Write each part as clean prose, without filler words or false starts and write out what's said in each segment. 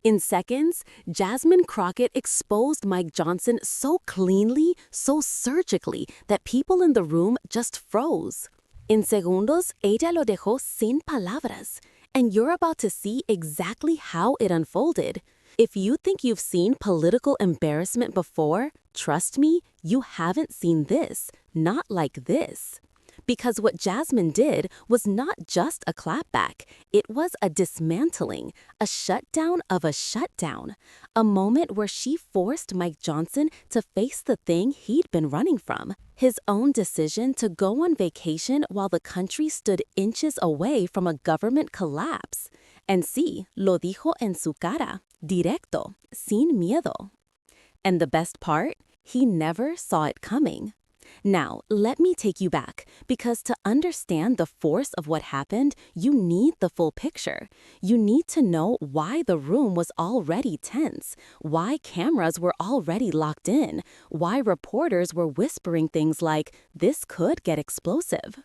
In seconds, Jasmine Crockett exposed Mike Johnson so cleanly, so surgically, that people in the room just froze. In segundos, ella lo dejó sin palabras. And you're about to see exactly how it unfolded. If you think you've seen political embarrassment before, trust me, you haven't seen this. Not like this. Because what Jasmine did was not just a clapback, it was a dismantling, a shutdown of a shutdown, a moment where she forced Mike Johnson to face the thing he'd been running from, his own decision to go on vacation while the country stood inches away from a government collapse. And sí, lo dijo en su cara, directo, sin miedo. And the best part? He never saw it coming. Now, let me take you back, because to understand the force of what happened, you need the full picture. You need to know why the room was already tense, why cameras were already locked in, why reporters were whispering things like, "This could get explosive."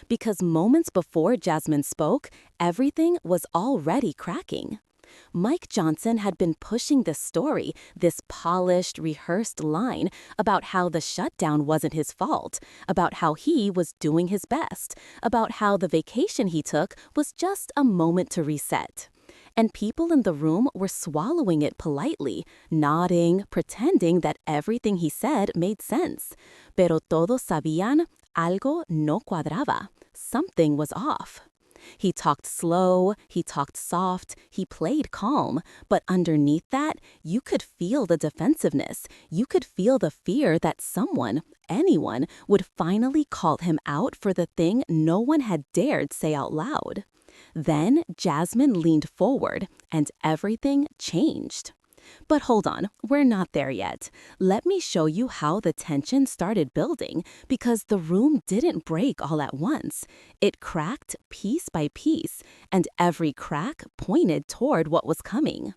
Because moments before Jasmine spoke, everything was already cracking. Mike Johnson had been pushing this story, this polished, rehearsed line about how the shutdown wasn't his fault, about how he was doing his best, about how the vacation he took was just a moment to reset. And people in the room were swallowing it politely, nodding, pretending that everything he said made sense. Pero todos sabían algo no cuadraba. Something was off. He talked slow, he talked soft, he played calm, but underneath that, you could feel the defensiveness. You could feel the fear that someone, anyone, would finally call him out for the thing no one had dared say out loud. Then Jasmine leaned forward, and everything changed. But hold on, we're not there yet. Let me show you how the tension started building, because the room didn't break all at once. It cracked piece by piece, and every crack pointed toward what was coming.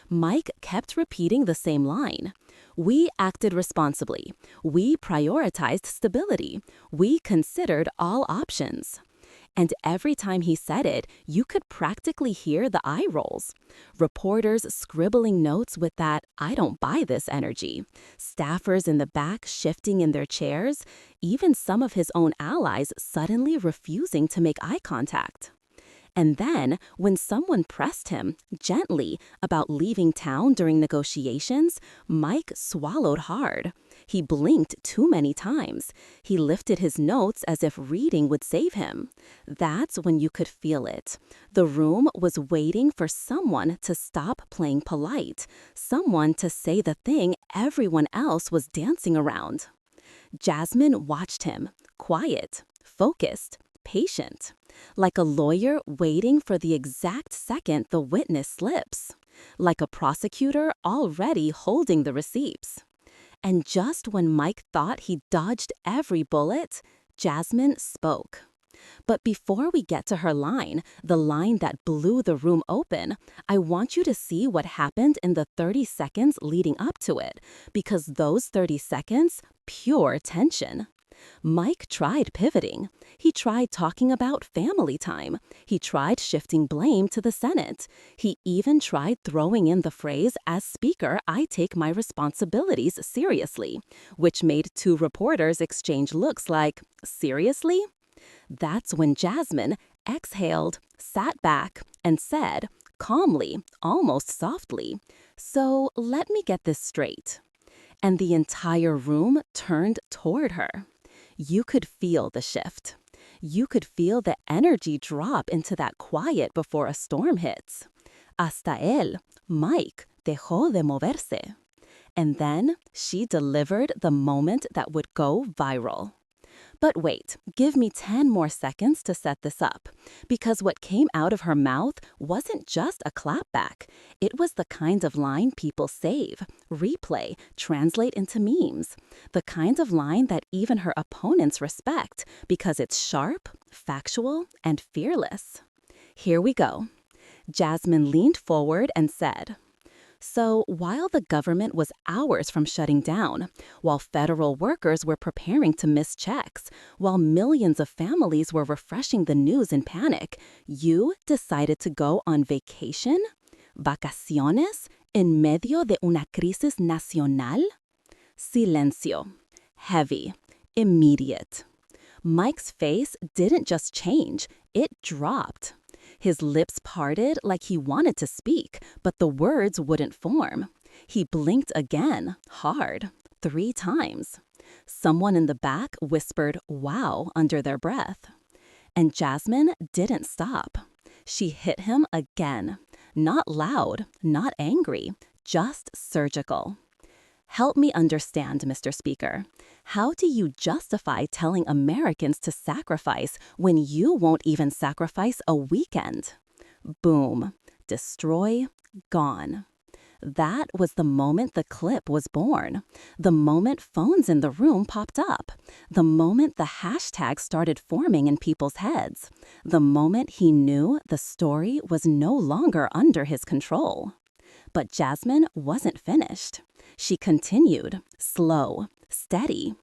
Mike kept repeating the same line. We acted responsibly. We prioritized stability. We considered all options. And every time he said it, you could practically hear the eye rolls. Reporters scribbling notes with that "I don't buy this" energy. Staffers in the back shifting in their chairs. Even some of his own allies suddenly refusing to make eye contact. And then, when someone pressed him, gently, about leaving town during negotiations, Mike swallowed hard. He blinked too many times. He lifted his notes as if reading would save him. That's when you could feel it. The room was waiting for someone to stop playing polite, someone to say the thing everyone else was dancing around. Jasmine watched him, quiet, focused, patient, like a lawyer waiting for the exact second the witness slips, like a prosecutor already holding the receipts. And just when Mike thought he dodged every bullet, Jasmine spoke. But before we get to her line, the line that blew the room open, I want you to see what happened in the 30 seconds leading up to it, because those 30 seconds, pure tension. Mike tried pivoting. He tried talking about family time. He tried shifting blame to the Senate. He even tried throwing in the phrase, "As Speaker, I take my responsibilities seriously," which made two reporters exchange looks like, "Seriously?" That's when Jasmine exhaled, sat back, and said, calmly, almost softly, "So let me get this straight." And the entire room turned toward her. You could feel the shift. You could feel the energy drop into that quiet before a storm hits. Hasta él, Mike, dejó de moverse. And then she delivered the moment that would go viral. But wait, give me 10 more seconds to set this up, because what came out of her mouth wasn't just a clapback. It was the kind of line people save, replay, translate into memes. The kind of line that even her opponents respect, because it's sharp, factual, and fearless. Here we go. Jasmine leaned forward and said, "So while the government was hours from shutting down, while federal workers were preparing to miss checks, while millions of families were refreshing the news in panic, you decided to go on vacation? ¿Vacaciones en medio de una crisis nacional? Silencio. Heavy. Immediate. Mike's face didn't just change, it dropped. His lips parted like he wanted to speak, but the words wouldn't form. He blinked again, hard, 3 times. Someone in the back whispered, "Wow," under their breath. And Jasmine didn't stop. She hit him again. Not loud, not angry, just surgical. Help me understand, Mr. Speaker. How do you justify telling Americans to sacrifice when you won't even sacrifice a weekend? Boom. Destroy. Gone. That was the moment the clip was born. The moment phones in the room popped up. The moment the hashtag started forming in people's heads. The moment he knew the story was no longer under his control. But Jasmine wasn't finished. She continued, slow, steady.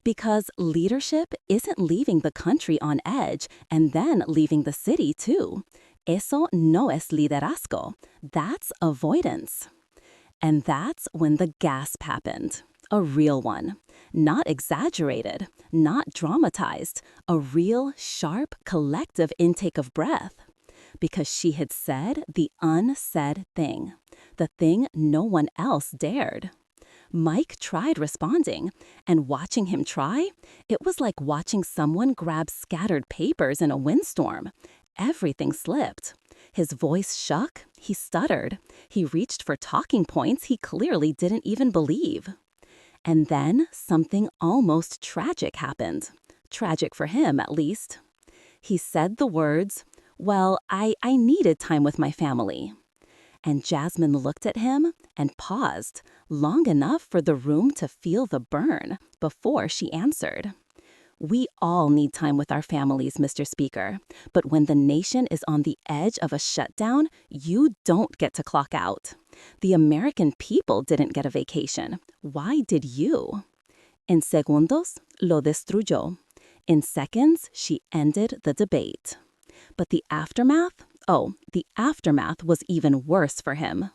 Because leadership isn't leaving the country on edge and then leaving the city too. Eso no es liderazgo. That's avoidance. And that's when the gasp happened. A real one. Not exaggerated, not dramatized. A real, sharp, collective intake of breath. Because she had said the unsaid thing. The thing no one else dared. Mike tried responding, and watching him try, it was like watching someone grab scattered papers in a windstorm. Everything slipped. His voice shook, he stuttered. He reached for talking points he clearly didn't even believe. And then something almost tragic happened. Tragic for him, at least. He said the words, "Well, I needed time with my family." And Jasmine looked at him and paused, long enough for the room to feel the burn, before she answered. "We all need time with our families, Mr. Speaker. But when the nation is on the edge of a shutdown, you don't get to clock out. The American people didn't get a vacation. Why did you?" En segundos, lo destruyó. In seconds, she ended the debate. But the aftermath? Oh, the aftermath was even worse for him.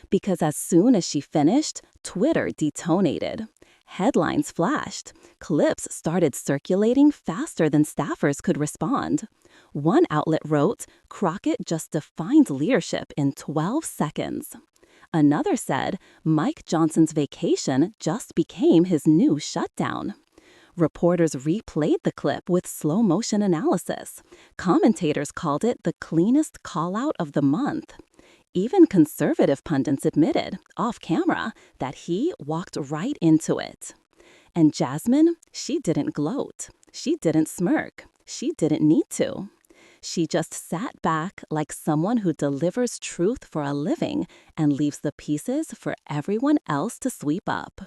Because as soon as she finished, Twitter detonated. Headlines flashed. Clips started circulating faster than staffers could respond. One outlet wrote, "Crockett just defined leadership in 12 seconds." Another said, "Mike Johnson's vacation just became his new shutdown." Reporters replayed the clip with slow-motion analysis. Commentators called it the cleanest call-out of the month. Even conservative pundits admitted, off-camera, that he walked right into it. And Jasmine, she didn't gloat. She didn't smirk. She didn't need to. She just sat back like someone who delivers truth for a living and leaves the pieces for everyone else to sweep up.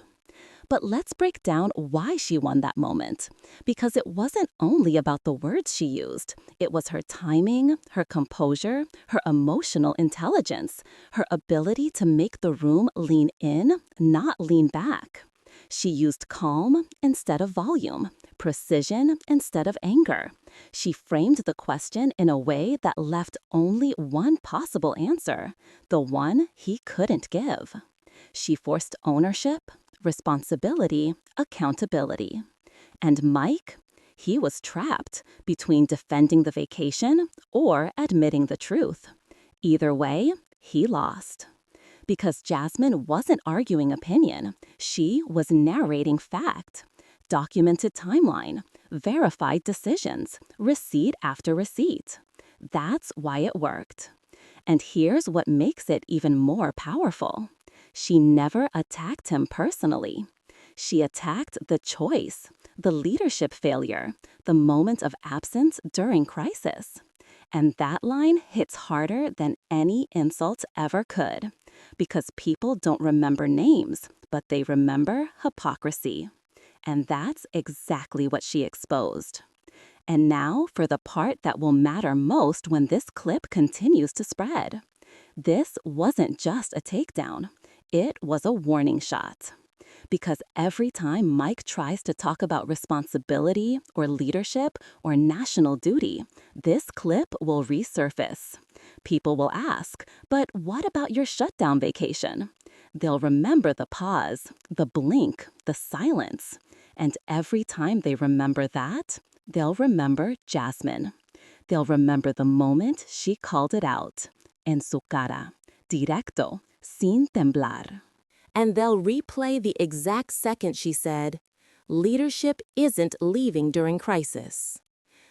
But let's break down why she won that moment. Because it wasn't only about the words she used. It was her timing, her composure, her emotional intelligence, her ability to make the room lean in, not lean back. She used calm instead of volume, precision instead of anger. She framed the question in a way that left only one possible answer, the one he couldn't give. She forced ownership, responsibility, accountability. And Mike, he was trapped between defending the vacation or admitting the truth. Either way, he lost. Because Jasmine wasn't arguing opinion, she was narrating fact. Documented timeline, verified decisions, receipt after receipt. That's why it worked. And here's what makes it even more powerful. She never attacked him personally. She attacked the choice, the leadership failure, the moment of absence during crisis. And that line hits harder than any insult ever could. Because people don't remember names, but they remember hypocrisy. And that's exactly what she exposed. And now for the part that will matter most when this clip continues to spread. This wasn't just a takedown. It was a warning shot. Because every time Mike tries to talk about responsibility or leadership or national duty, this clip will resurface. People will ask, but what about your shutdown vacation? They'll remember the pause, the blink, the silence. And every time they remember that, they'll remember Jasmine. They'll remember the moment she called it out. En su cara, directo, sin temblar. And they'll replay the exact second she said, "Leadership isn't leaving during crisis."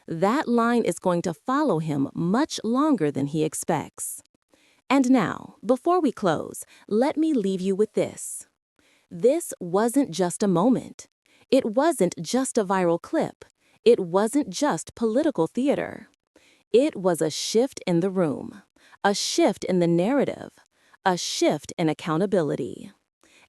That line is going to follow him much longer than he expects. And now, before we close, let me leave you with this. This wasn't just a moment. It wasn't just a viral clip. It wasn't just political theater. It was a shift in the room, a shift in the narrative, a shift in accountability.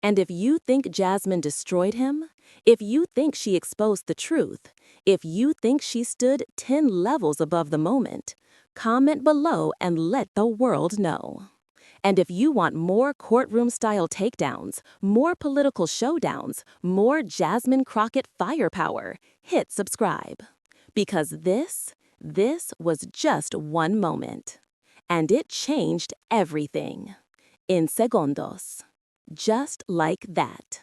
And if you think Jasmine destroyed him, if you think she exposed the truth, if you think she stood 10 levels above the moment, comment below and let the world know. And if you want more courtroom-style takedowns, more political showdowns, more Jasmine Crockett firepower, hit subscribe. Because this was just one moment. And it changed everything. In segundos. Just like that.